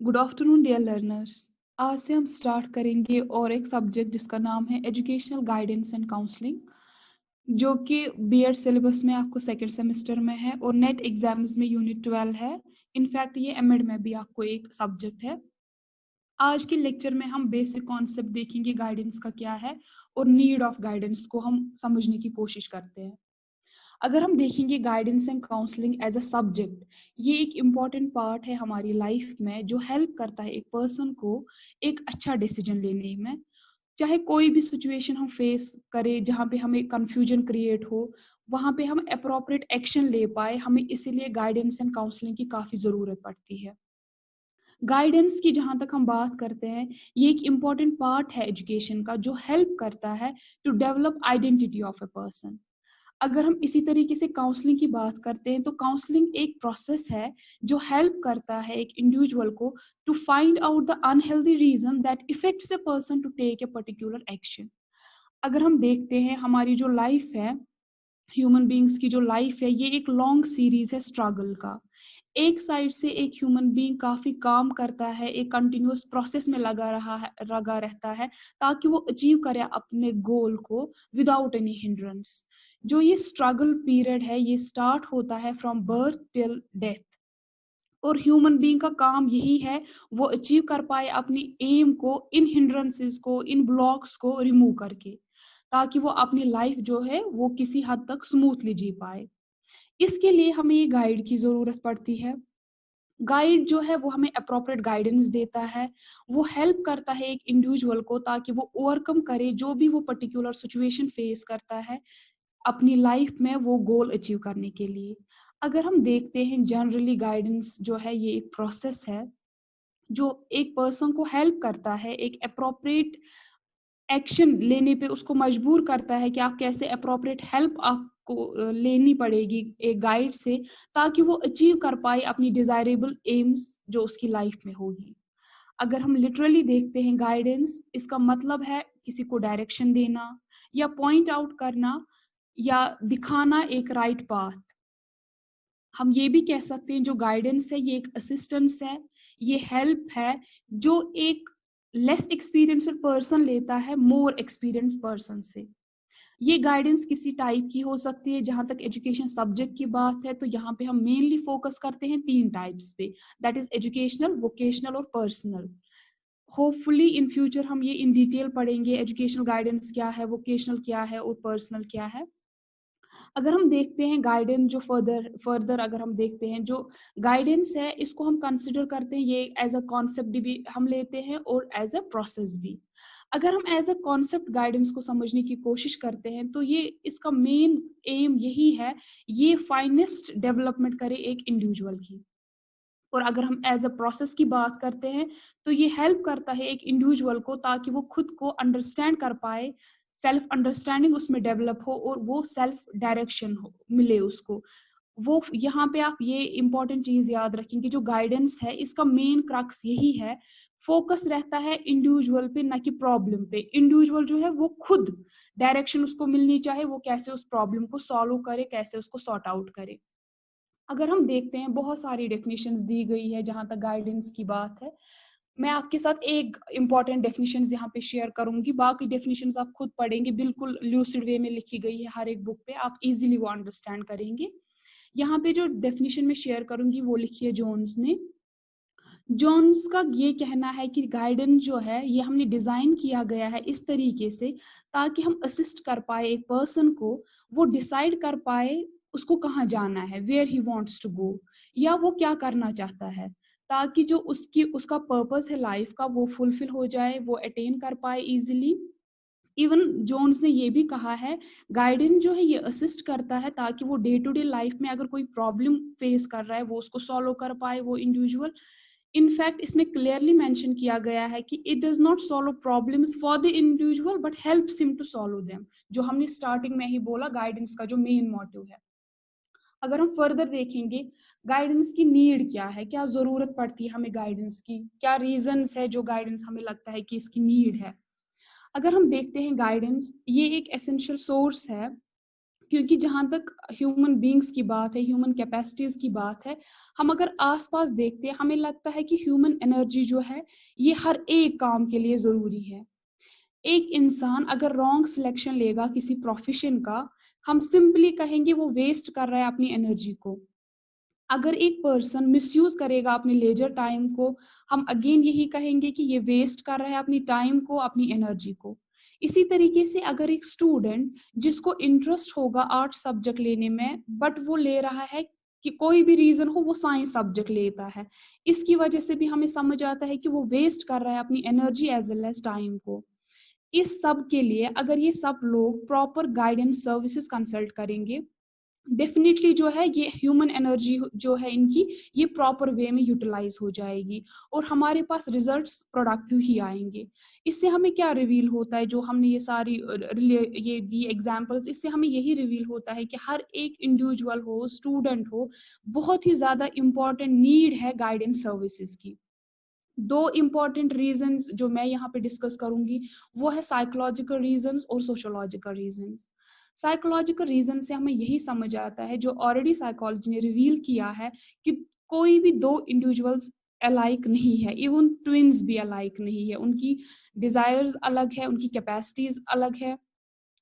Good afternoon dear learners. आज से हम स्टार्ट करेंगे और एक सब्जेक्ट जिसका नाम है एजुकेशनल गाइडेंस एंड काउंसलिंग, जो कि बीएड सिलेबस में आपको सेकेंड सेमेस्टर में है और नेट एग्जाम्स में यूनिट 12 है। इनफैक्ट ये एमएड में भी आपको एक सब्जेक्ट है। आज के लेक्चर में हम बेसिक कॉन्सेप्ट देखेंगे गाइडेंस का क्या है और नीड ऑफ गाइडेंस को हम समझने की कोशिश करते हैं। अगर हम देखेंगे guidance and counselling as a subject, ये एक इम्पॉर्टेंट पार्ट है हमारी लाइफ में जो हेल्प करता है एक पर्सन को एक अच्छा डिसीजन लेने में। चाहे कोई भी सिचुएशन हम फेस करें जहाँ पे हमें कंफ्यूजन क्रिएट हो, वहाँ पे हम अप्रोप्रिएट एक्शन ले पाए, हमें इसीलिए गाइडेंस एंड काउंसलिंग की काफी जरूरत पड़ती है। गाइडेंस की जहां तक हम बात करते हैं, ये एक इम्पॉर्टेंट पार्ट है एजुकेशन का जो हेल्प करता है to develop identity of a person. अगर हम इसी तरीके से काउंसलिंग की बात करते हैं, तो काउंसलिंग एक प्रोसेस है जो हेल्प करता है एक इंडिविजुअल को to find out the unhealthy reason that effects a person to take a particular action. अगर हम देखते हैं हमारी जो लाइफ है, ह्यूमन बीइंग्स की जो लाइफ है, ये एक लॉन्ग सीरीज है स्ट्रगल का। एक साइड से एक ह्यूमन बीइंग काफी काम करता है, एक कंटिन्यूअस प्रोसेस में लगा रहता है ताकि वो अचीव करे अपने गोल को विदाउट एनी हिंड्रेंस। जो ये स्ट्रगल पीरियड है, ये स्टार्ट होता है फ्रॉम बर्थ टिल डेथ, और ह्यूमन बीइंग का काम यही है वो अचीव कर पाए अपनी एम को इन हिंड्रेंसेस को, इन ब्लॉक्स को रिमूव करके, ताकि वो अपनी लाइफ जो है वो किसी हद तक स्मूथली जी पाए। इसके लिए हमें ये गाइड की जरूरत पड़ती है। गाइड जो है वो हमें अप्रोप्रिएट गाइडेंस देता है, वो हेल्प करता है एक इंडिविजुअल को ताकि वो ओवरकम करे जो भी वो पर्टिकुलर सिचुएशन फेस करता है अपनी लाइफ में वो गोल अचीव करने के लिए। अगर हम देखते हैं जनरली गाइडेंस जो है ये एक प्रोसेस है जो एक पर्सन को हेल्प करता है एक अप्रोप्रिएट एक्शन लेने पे, उसको मजबूर करता है कि आप कैसे अप्रोप्रिएट हेल्प आपको लेनी पड़ेगी एक गाइड से, ताकि वो अचीव कर पाए अपनी डिजायरेबल एम्स जो उसकी लाइफ में होगी। अगर हम लिटरली देखते हैं गाइडेंस, इसका मतलब है किसी को डायरेक्शन देना या पॉइंट आउट करना या दिखाना एक राइट पाथ। हम ये भी कह सकते हैं जो गाइडेंस है ये एक असिस्टेंस है, ये हेल्प है जो एक लेस एक्सपीरियंस्ड पर्सन लेता है मोर एक्सपीरियंस्ड पर्सन से। ये गाइडेंस किसी टाइप की हो सकती है। जहां तक एजुकेशन सब्जेक्ट की बात है, तो यहाँ पे हम मेनली फोकस करते हैं तीन टाइप्स पे, दैट इज एजुकेशनल, वोकेशनल और पर्सनल। होपफुली इन फ्यूचर हम ये इन डिटेल पढ़ेंगे, एजुकेशनल गाइडेंस क्या है, वोकेशनल क्या है और पर्सनल क्या है। अगर हम देखते हैं गाइडेंस जो फर्दर अगर हम देखते हैं जो गाइडेंस है, इसको हम कंसिडर करते हैं ये एज अ कॉन्सेप्ट भी हम लेते हैं और एज अ प्रोसेस भी। अगर हम एज अ कॉन्सेप्ट गाइडेंस को समझने की कोशिश करते हैं, तो ये इसका मेन एम यही है, ये फाइनेस्ट डेवलपमेंट करे एक इंडिविजुअल की। और अगर हम एज अ प्रोसेस की बात करते हैं, तो ये हेल्प करता है एक इंडिविजुअल को ताकि वो खुद को अंडरस्टैंड कर पाए, सेल्फ अंडरस्टैंडिंग उसमें डेवलप हो और वो सेल्फ डायरेक्शन हो मिले उसको। वो यहाँ पे आप ये इंपॉर्टेंट चीज याद रखेंगे, जो गाइडेंस है इसका मेन क्रक्स यही है, फोकस रहता है इंडिविजुअल पे ना कि प्रॉब्लम पे। इंडिविजुअल जो है वो खुद डायरेक्शन उसको मिलनी चाहिए, वो कैसे उस प्रॉब्लम को सॉल्व करे, कैसे उसको सॉर्ट आउट करे। अगर हम देखते हैं बहुत सारी डेफिनेशंस दी गई है जहां तक गाइडेंस की बात है। मैं आपके साथ एक इंपॉर्टेंट डेफिनेशंस यहाँ पे शेयर करूंगी, बाकी डेफिनेशंस आप खुद पढ़ेंगे, बिल्कुल ल्यूसिड वे में लिखी गई है हर एक बुक पे, आप इजीली वो अंडरस्टैंड करेंगे। यहाँ पे जो डेफिनेशन में शेयर करूंगी वो लिखी है जोन्स ने। जोन्स का ये कहना है कि गाइडेंस जो है ये हमने डिजाइन किया गया है इस तरीके से ताकि हम असिस्ट कर पाए एक पर्सन को, वो डिसाइड कर पाए उसको कहाँ जाना है, where he wants to go, या वो क्या करना चाहता है, ताकि जो उसका पर्पस है लाइफ का वो फुलफिल हो जाए, वो अटेन कर पाए इजिली। इवन जोन्स ने ये भी कहा है, गाइडेंस जो है ये असिस्ट करता है ताकि वो डे टू डे लाइफ में अगर कोई प्रॉब्लम फेस कर रहा है वो उसको सॉल्व कर पाए वो इंडिविजुअल। इनफैक्ट इसमें क्लियरली मेंशन किया गया है कि it does not solve problems for the individual but helps him to solve them, जो हमने स्टार्टिंग में ही बोला गाइडेंस का जो मेन मोटिव है। अगर हम फर्दर देखेंगे गाइडेंस की नीड क्या है, क्या जरूरत पड़ती है हमें गाइडेंस की, क्या रीजंस है जो गाइडेंस हमें लगता है कि इसकी नीड है। अगर हम देखते हैं गाइडेंस ये एक एसेंशियल सोर्स है क्योंकि जहां तक ह्यूमन बींग्स की बात है, ह्यूमन कैपेसिटीज की बात है, हम अगर आसपास देखते हैं हमें लगता है कि ह्यूमन एनर्जी जो है ये हर एक काम के लिए जरूरी है। एक इंसान अगर रॉन्ग सिलेक्शन लेगा किसी प्रोफेशन का, हम सिंपली कहेंगे वो वेस्ट कर रहा है अपनी एनर्जी को। अगर एक पर्सन मिसयूज करेगा अपने लेजर टाइम को, हम अगेन यही कहेंगे कि ये वेस्ट कर रहा है अपनी टाइम को, अपनी एनर्जी को। इसी तरीके से अगर एक स्टूडेंट जिसको इंटरेस्ट होगा आर्ट सब्जेक्ट लेने में, बट वो ले रहा है कि कोई भी रीजन हो वो साइंस सब्जेक्ट लेता है, इसकी वजह से भी हमें समझ आता है कि वो वेस्ट कर रहा है अपनी energy as well as time को। इस सब के लिए अगर ये सब लोग प्रॉपर गाइडेंस सर्विसेज कंसल्ट करेंगे, डेफिनेटली जो है ये ह्यूमन एनर्जी जो है इनकी, ये प्रॉपर वे में यूटिलाइज हो जाएगी और हमारे पास रिजल्ट्स प्रोडक्टिव ही आएंगे। इससे हमें क्या रिवील होता है, जो हमने ये सारी ये दी एग्जांपल्स, इससे हमें यही रिवील होता है कि हर एक इंडिविजुअल हो, स्टूडेंट हो, बहुत ही ज्यादा इंपॉर्टेंट नीड है गाइडेंस सर्विसेज की। दो इंपॉर्टेंट रीजंस जो मैं यहाँ पे डिस्कस करूंगी वो है साइकोलॉजिकल रीजंस और सोशोलॉजिकल रीजंस। साइकोलॉजिकल रीजन से हमें यही समझ आता है, जो ऑलरेडी साइकोलॉजी ने रिवील किया है, कि कोई भी दो इंडिविजुअल्स अलाइक नहीं है, इवन ट्विन्स भी अलाइक नहीं है। उनकी डिजायर्स अलग है, उनकी कैपेसिटीज अलग है,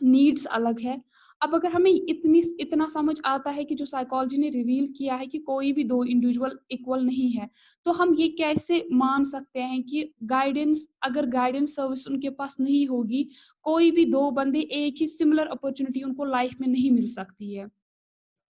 नीड्स अलग है। अब अगर हमें इतना समझ आता है कि जो साइकोलॉजी ने रिवील किया है कि कोई भी दो इंडिविजुअल इक्वल नहीं है, तो हम ये कैसे मान सकते हैं कि गाइडेंस, अगर गाइडेंस सर्विस उनके पास नहीं होगी, कोई भी दो बंदे एक ही सिमिलर अपॉर्चुनिटी उनको लाइफ में नहीं मिल सकती है।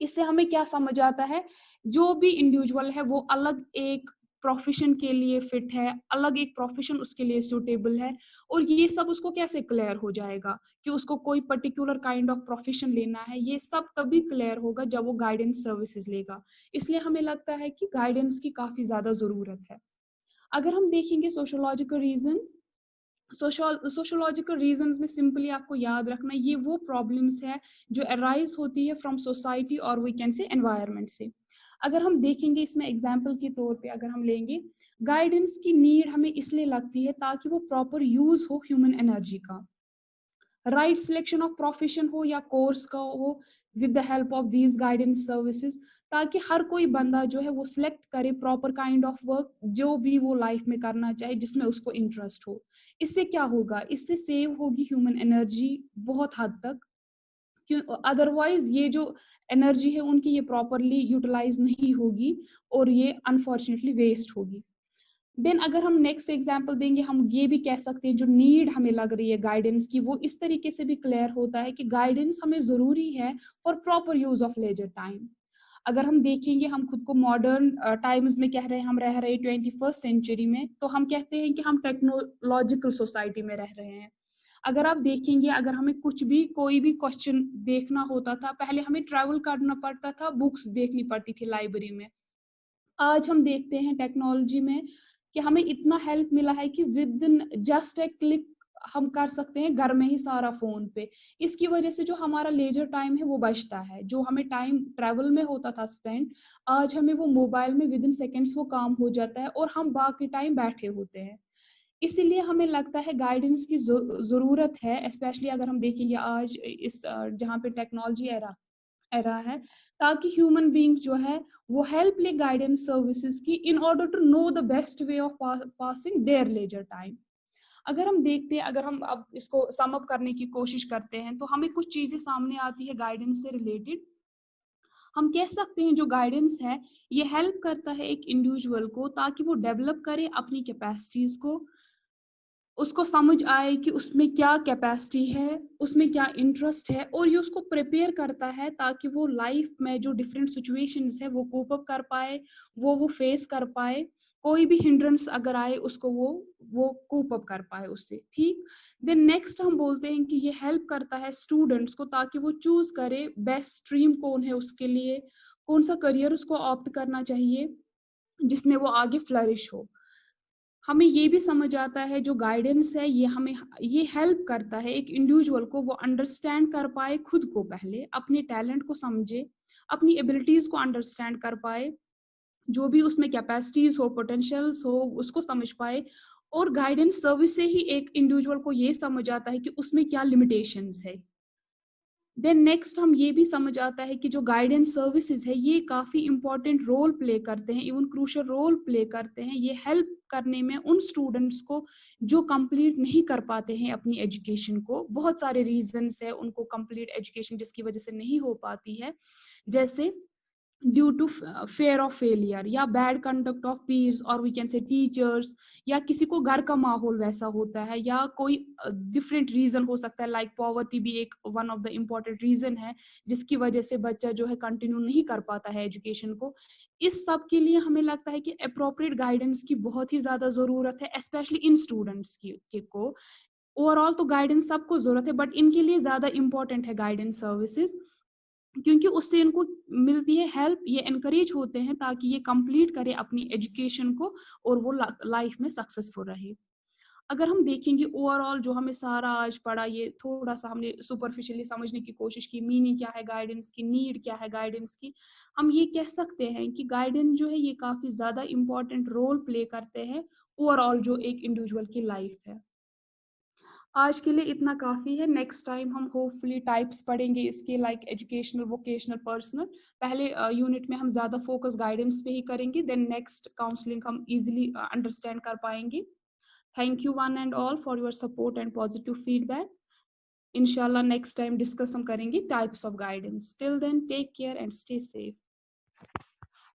इससे हमें क्या समझ आता है, जो भी इंडिविजुअल है वो अलग एक प्रोफेशन के लिए फिट है, अलग एक प्रोफेशन उसके लिए सूटेबल है। और ये सब उसको कैसे क्लियर हो जाएगा कि उसको कोई पर्टिकुलर काइंड ऑफ प्रोफेशन लेना है, ये सब तभी क्लियर होगा जब वो गाइडेंस सर्विसेज लेगा। इसलिए हमें लगता है कि गाइडेंस की काफी ज्यादा जरूरत है। अगर हम देखेंगे सोशोलॉजिकल रीजंस, सोशोलॉजिकल रीजंस में सिंपली आपको याद रखना ये वो प्रॉब्लम्स है जो अराइज होती है फ्रॉम सोसाइटी और वी कैन से एनवायरनमेंट से। अगर हम देखेंगे इसमें एग्जांपल के तौर पे अगर हम लेंगे, गाइडेंस की नीड हमें इसलिए लगती है ताकि वो प्रॉपर यूज हो ह्यूमन एनर्जी का, राइट सिलेक्शन ऑफ प्रोफेशन हो या कोर्स का हो, with the help of these guidance services, ताकि हर कोई बंदा जो है वो सिलेक्ट करे प्रॉपर काइंड ऑफ वर्क जो भी वो लाइफ में करना चाहे, जिसमें उसको इंटरेस्ट हो। इससे क्या होगा, इससे सेव होगी ह्यूमन एनर्जी बहुत हद तक, क्यों अदरवाइज ये जो एनर्जी है उनकी ये प्रॉपरली यूटिलाइज नहीं होगी और ये अनफॉर्चुनेटली वेस्ट होगी। देन अगर हम नेक्स्ट एग्जांपल देंगे, हम ये भी कह सकते हैं जो नीड हमें लग रही है गाइडेंस की, वो इस तरीके से भी क्लियर होता है कि गाइडेंस हमें जरूरी है for proper use of laser time. अगर हम देखेंगे, हम खुद को मॉडर्न टाइम्स में कह रहे हैं, हम रह रहे हैं 21st सेंचुरी में, तो हम कहते हैं कि हम टेक्नोलॉजिकल सोसाइटी में रह रहे हैं। अगर आप देखेंगे, अगर हमें कुछ भी कोई भी क्वेश्चन देखना होता था, पहले हमें ट्रैवल करना पड़ता था, बुक्स देखनी पड़ती थी लाइब्रेरी में। आज हम देखते हैं टेक्नोलॉजी में कि हमें इतना हेल्प मिला है कि with in just a click हम कर सकते हैं घर में ही सारा फोन पे। इसकी वजह से जो हमारा लेजर टाइम है वो बचता है, जो हमें टाइम ट्रैवल में होता था स्पेंड, आज हमें वो मोबाइल में विद इन सेकेंड्स वो काम हो जाता है और हम बाकी टाइम बैठे होते हैं। इसीलिए हमें लगता है गाइडेंस की जरूरत है, स्पेशली अगर हम देखेंगे आज इस जहाँ पे टेक्नोलॉजी एरा है, ताकि ह्यूमन बींग जो है वो हेल्प ले गाइडेंस सर्विसेज की in order to know the best way of passing their leisure time. अगर हम देखते हैं, अगर हम अब इसको सम अप करने की कोशिश करते हैं, तो हमें कुछ चीजें सामने आती है गाइडेंस से रिलेटेड। हम कह सकते हैं जो गाइडेंस है ये हेल्प करता है एक इंडिविजुअल को ताकि वो डेवलप करे अपनी कैपेसिटीज को, उसको समझ आए कि उसमें क्या कैपेसिटी है, उसमें क्या इंटरेस्ट है, और ये उसको प्रिपेयर करता है ताकि वो लाइफ में जो डिफरेंट सिचुएशंस है वो कोप अप कर पाए, वो फेस कर पाए। कोई भी हिंड्रेंस अगर आए उसको वो कोप अप कर पाए उससे, ठीक। देन नेक्स्ट हम बोलते हैं कि ये हेल्प करता है स्टूडेंट्स को ताकि वो चूज करे बेस्ट स्ट्रीम कौन है उसके लिए, कौन सा करियर उसको ऑप्ट करना चाहिए जिसमें वो आगे फ्लरिश हो। हमें ये भी समझ आता है जो गाइडेंस है ये हमें ये हेल्प करता है एक इंडिविजुअल को वो अंडरस्टैंड कर पाए खुद को, पहले अपने टैलेंट को समझे, अपनी एबिलिटीज को अंडरस्टैंड कर पाए, जो भी उसमें कैपेसिटीज हो, पोटेंशियल्स हो, उसको समझ पाए। और गाइडेंस सर्विस से ही एक इंडिविजुअल को ये समझ आता है कि उसमें क्या लिमिटेशंस है। देन नेक्स्ट हम ये भी समझ आता है कि जो गाइडेंस सर्विसेज है ये काफी इंपॉर्टेंट रोल प्ले करते हैं, इवन क्रूशियल रोल प्ले करते हैं। ये हेल्प करने में उन स्टूडेंट्स को जो कंप्लीट नहीं कर पाते हैं अपनी एजुकेशन को। बहुत सारे रीजंस है उनको कंप्लीट एजुकेशन जिसकी वजह से नहीं हो पाती है, जैसे due to fear of failure या बैड कंडक्ट ऑफ पीयर्स और वी कैन से टीचर्स, या किसी को घर का माहौल वैसा होता है, या कोई डिफरेंट रीजन हो सकता है, लाइक पॉवर्टी भी एक one of the important reason है जिसकी वजह से बच्चा जो है कंटिन्यू नहीं कर पाता है एजुकेशन को। इस सब के लिए हमें लगता है कि अप्रोप्रिएट गाइडेंस की बहुत ही ज्यादा जरूरत है, स्पेशली इन स्टूडेंट्स की को। ओवरऑल तो गाइडेंस सबको जरूरत है, बट इनके लिए ज्यादा इंपॉर्टेंट है गाइडेंस सर्विसेज, क्योंकि उससे इनको मिलती है हेल्प, ये एनकरेज होते हैं ताकि ये कंप्लीट करें अपनी एजुकेशन को और वो लाइफ में सक्सेसफुल रहे। अगर हम देखेंगे ओवरऑल जो हमें सारा आज पढ़ा, ये थोड़ा सा हमने सुपरफिशियली समझने की कोशिश की, मीनिंग क्या है गाइडेंस की, नीड क्या है गाइडेंस की, हम ये कह सकते हैं कि गाइडेंस जो है ये काफी ज्यादा इंपॉर्टेंट रोल प्ले करते हैं ओवरऑल जो एक इंडिविजुअल की लाइफ है। आज के लिए इतना काफी है। नेक्स्ट टाइम हम होपफुली टाइप्स पढ़ेंगे इसके, लाइक एजुकेशनल, वोकेशनल, पर्सनल। पहले यूनिट में हम ज्यादा फोकस गाइडेंस पे ही करेंगे, देन नेक्स्ट काउंसलिंग हम इजीली अंडरस्टैंड कर पाएंगे। Thank you one and all for your support and positive feedback. इंशाल्लाह नेक्स्ट टाइम डिस्कस हम करेंगे types of guidance. Till then take care and stay safe.